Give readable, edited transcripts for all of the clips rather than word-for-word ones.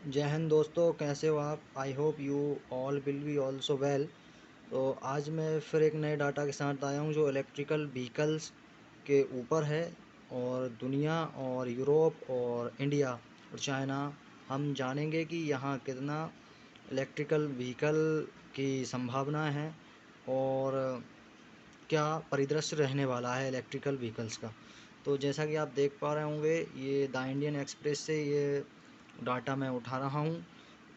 जय हिंद दोस्तों, कैसे हो आप। I hope you all will be also well. तो आज मैं फिर एक नए डाटा के साथ आया हूँ जो इलेक्ट्रिकल व्हीकल्स के ऊपर है। और दुनिया और यूरोप और इंडिया और चाइना, हम जानेंगे कि यहाँ कितना इलेक्ट्रिकल व्हीकल की संभावना है और क्या परिदृश्य रहने वाला है इलेक्ट्रिकल व्हीकल्स का। तो जैसा कि आप देख पा रहे होंगे, ये द इंडियन एक्सप्रेस से ये डाटा मैं उठा रहा हूँ।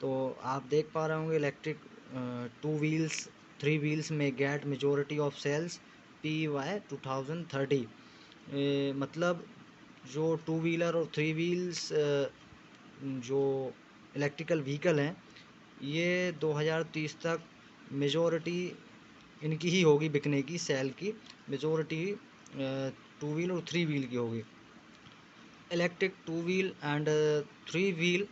तो आप देख पा रहे होंगे electric two wheels three wheels में get majority of sales PY 2030। मतलब जो टू व्हीलर और थ्री व्हील्स जो इलेक्ट्रिकल व्हीकल हैं, ये 2030 तक मेजोरिटी इनकी ही होगी, बिकने की सेल की मेजोरिटी टू व्हील और थ्री व्हील की होगी। Electric two-wheel and three-wheel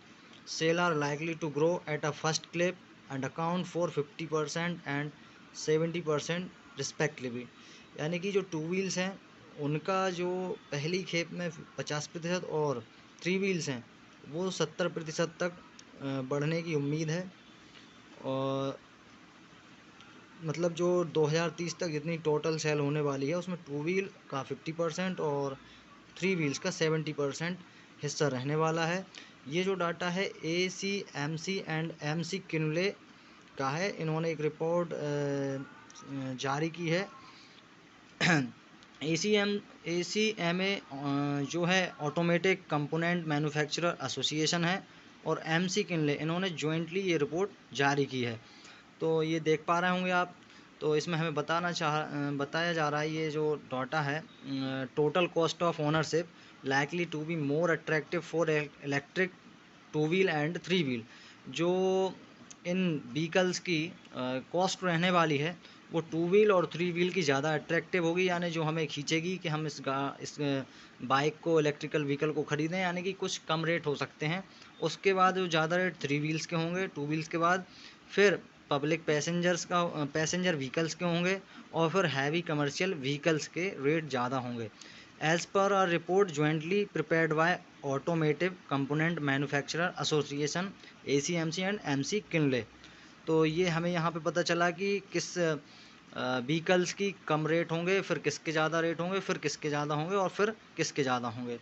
sale are likely to grow at a first clip and account for 50% and 70% respectively। यानी कि जो टू व्हील्स हैं उनका जो पहली खेप में 50% और थ्री व्हील्स हैं वो 70% तक बढ़ने की उम्मीद है। और मतलब जो 2030 तक जितनी टोटल सेल होने वाली है उसमें टू व्हील का 50% और थ्री व्हील्स का 70% हिस्सा रहने वाला है। ये जो डाटा है ACMC एंड MC किनले का है। इन्होंने एक रिपोर्ट जारी की है। ACMA जो है ऑटोमेटिक कंपोनेंट मैन्युफैक्चरर एसोसिएशन है, और MC किनले इन्होंने जॉइंटली ये रिपोर्ट जारी की है। तो ये देख पा रहे होंगे आप। तो इसमें हमें बताया जा रहा है, ये जो डाटा है, total cost of ownership likely to be more attractive for electric two wheel and three wheel. जो इन व्हीकल्स की कॉस्ट रहने वाली है वो टू व्हील और थ्री व्हील की ज़्यादा अट्रैक्टिव होगी, यानी जो हमें खींचेगी कि हम इस बाइक को, इलेक्ट्रिकल व्हीकल को ख़रीदें, यानी कि कुछ कम रेट हो सकते हैं। उसके बाद जो ज़्यादा रेट थ्री व्हील्स के होंगे, टू व्हील्स के बाद फिर पब्लिक पैसेंजर व्हीकल्स के होंगे, और फिर हैवी कमर्शियल व्हीकल्स के रेट ज़्यादा होंगे। As per a report jointly prepared by automotive component manufacturer association ACMC and MC Kinley. तो ये हमें यहाँ पे पता चला कि किस व्हीकल्स की कम रेट होंगे, फिर किसके ज़्यादा रेट होंगे, फिर किसके ज़्यादा होंगे, और फिर किसके ज़्यादा होंगे।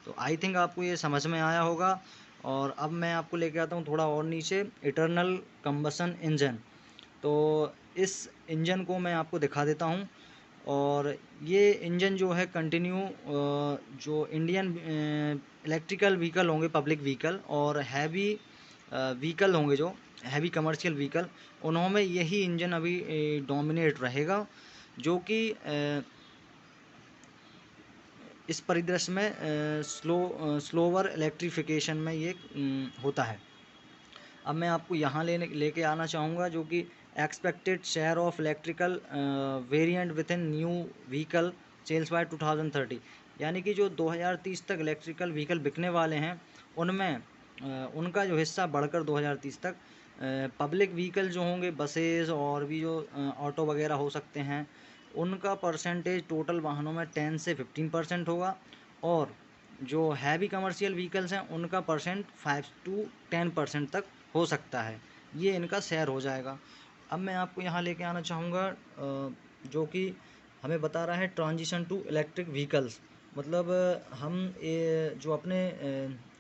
तो आई थिंक आपको ये समझ में आया होगा। और अब मैं आपको लेके आता हूँ थोड़ा और नीचे, इटर्नल कंबसन इंजन। तो इस इंजन को मैं आपको दिखा देता हूँ। और ये इंजन जो है कंटिन्यू जो इंडियन इलेक्ट्रिकल व्हीकल होंगे, पब्लिक व्हीकल और हैवी व्हीकल होंगे, जो हैवी कमर्शियल व्हीकल, उन्होंने यही इंजन अभी डोमिनेट रहेगा, जो कि इस परिदृश्य में स्लोवर इलेक्ट्रिफिकेशन में ये होता है। अब मैं आपको यहाँ लेके आना चाहूँगा जो कि expected share of electrical variant within new vehicle sales by 2030। यानी कि जो 2030 तक इलेक्ट्रिकल व्हीकल बिकने वाले हैं उनमें उनका जो हिस्सा बढ़कर 2030 तक पब्लिक व्हीकल जो होंगे, बसेस और भी जो ऑटो वगैरह हो सकते हैं, उनका परसेंटेज टोटल वाहनों में 10 से 15% होगा। और जो हैवी कमर्शियल व्हीकल्स हैं उनका परसेंट 5 to 10% तक हो सकता है। ये इनका शेयर हो जाएगा। अब मैं आपको यहाँ लेके आना चाहूँगा जो कि हमें बता रहा है ट्रांजिशन टू इलेक्ट्रिक व्हीकल्स। मतलब हम जो अपने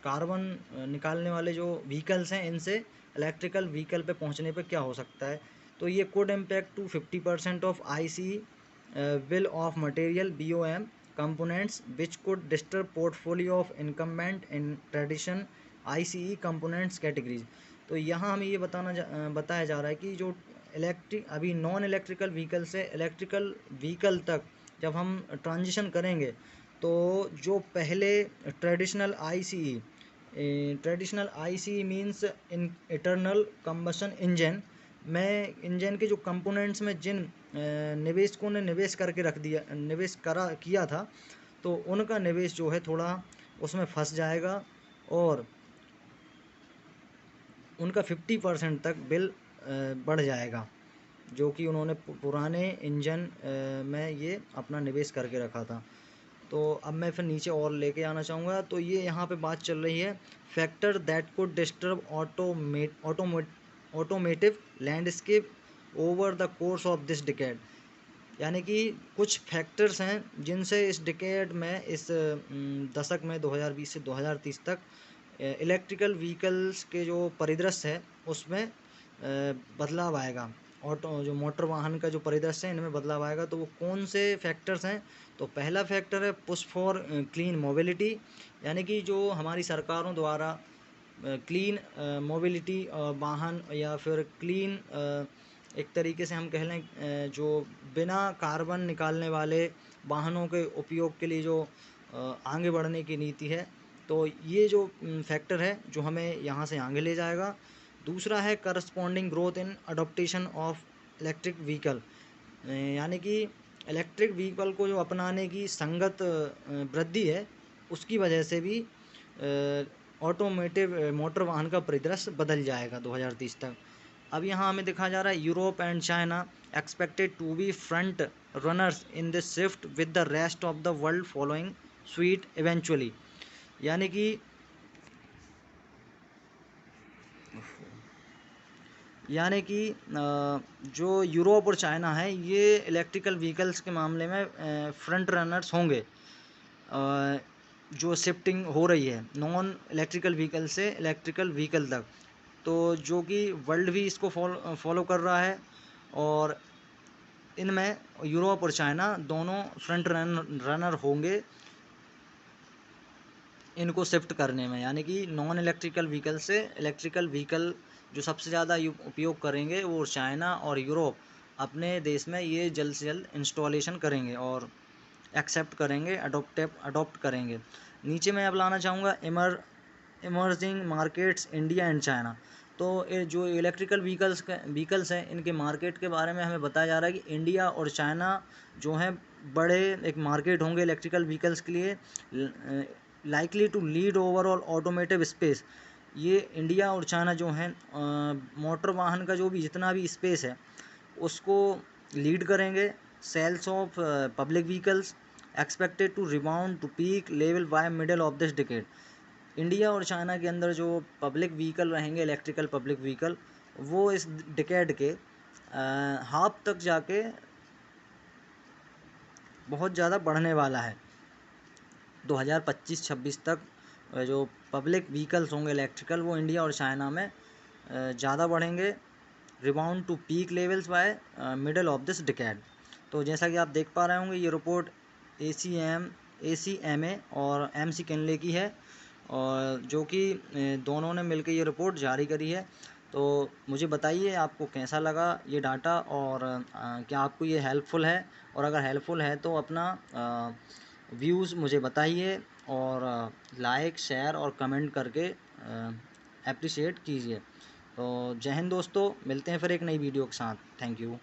कार्बन निकालने वाले जो व्हीकल्स हैं, इनसे इलेक्ट्रिकल व्हीकल पे पहुँचने पे क्या हो सकता है। तो ये could impact to 50% of ICE bill of material BOM components which could disturb portfolio of incumbent in tradition ICE components categories। तो यहाँ हमें ये बताया जा रहा है कि जो अभी नॉन इलेक्ट्रिकल व्हीकल से इलेक्ट्रिकल व्हीकल तक जब हम ट्रांजिशन करेंगे, तो जो पहले traditional ICE means in eternal combustion engine में, इंजन के जो कंपोनेंट्स में जिन निवेशकों ने निवेश किया था, तो उनका निवेश जो है थोड़ा उसमें फंस जाएगा, और उनका 50% तक बिल बढ़ जाएगा, जो कि उन्होंने पुराने इंजन में ये अपना निवेश करके रखा था। तो अब मैं फिर नीचे और लेके आना चाहूँगा। तो ये यहाँ पे बात चल रही है factor that could disturb automotive landscape over the course of this decade. यानी कि कुछ फैक्टर्स हैं जिनसे इस डिकेड में, इस दशक में 2020 से 2030 तक इलेक्ट्रिकल व्हीकल्स के जो परिदृश्य है उसमें बदलाव आएगा। ऑटो जो मोटर वाहन का जो परिदृश्य है इनमें बदलाव आएगा। तो वो कौन से फैक्टर्स हैं? तो पहला फैक्टर है पुश फॉर क्लीन मोबिलिटी, यानी कि जो हमारी सरकारों द्वारा क्लीन मोबिलिटी वाहन या फिर क्लीन एक तरीके से हम कह लें जो बिना कार्बन निकालने वाले वाहनों के उपयोग के लिए जो आगे बढ़ने की नीति है। तो ये जो फैक्टर है जो हमें यहाँ से आगे ले जाएगा। दूसरा है corresponding growth in adoption of electric vehicle, यानी कि इलेक्ट्रिक व्हीकल को जो अपनाने की संगत वृद्धि है उसकी वजह से भी ऑटोमेटिव मोटर वाहन का परिदृश्य बदल जाएगा 2030 तक। अब यहाँ हमें दिखा जा रहा है Europe and China expected to be front runners in this shift with the rest of the world following suit eventually. यानी कि जो यूरोप और चाइना है ये इलेक्ट्रिकल व्हीकल्स के मामले में फ्रंट रनर्स होंगे। जो शिफ्टिंग हो रही है नॉन इलेक्ट्रिकल व्हीकल से इलेक्ट्रिकल व्हीकल तक, तो जो कि वर्ल्ड भी इसको फॉलो कर रहा है और इनमें यूरोप और चाइना दोनों फ्रंट रनर होंगे इनको शिफ्ट करने में। यानी कि नॉन इलेक्ट्रिकल व्हीकल से इलेक्ट्रिकल व्हीकल जो सबसे ज़्यादा उपयोग करेंगे वो चाइना और यूरोप अपने देश में ये जल्द से जल्द इंस्टॉलेशन करेंगे और एक्सेप्ट करेंगे, अडोप्ट करेंगे। नीचे मैं अब लाना चाहूँगा emerging markets India and China. तो ये जो इलेक्ट्रिकल व्हीकल्स हैं इनके मार्केट के बारे में हमें बताया जा रहा है कि इंडिया और चाइना जो हैं बड़े एक मार्केट होंगे इलेक्ट्रिकल व्हीकल्स के लिए। Likely to lead overall automotive space, ये इंडिया और चाइना जो हैं मोटर वाहन का जो भी जितना भी स्पेस है उसको लीड करेंगे। Sales of public vehicles expected to rebound to peak level by middle of this decade. India और चाइना के अंदर जो पब्लिक व्हीकल रहेंगे इलेक्ट्रिकल पब्लिक व्हीकल वो इस डिकेड के हाफ तक जाके बहुत ज़्यादा बढ़ने वाला है। 2025-26 तक जो पब्लिक व्हीकल्स होंगे इलेक्ट्रिकल वो इंडिया और चाइना में ज़्यादा बढ़ेंगे, rebound to peak levels by middle of this decade. तो जैसा कि आप देख पा रहे होंगे ये रिपोर्ट ACMA और MC किनले की है और जो कि दोनों ने मिलकर ये रिपोर्ट जारी करी है। तो मुझे बताइए आपको कैसा लगा ये डाटा और क्या आपको ये हेल्पफुल है, और अगर हेल्पफुल है तो अपना व्यूज़ मुझे बताइए और लाइक शेयर और कमेंट करके अप्रिशिएट कीजिए। तो जय हिंद दोस्तों, मिलते हैं फिर एक नई वीडियो के साथ। Thank you.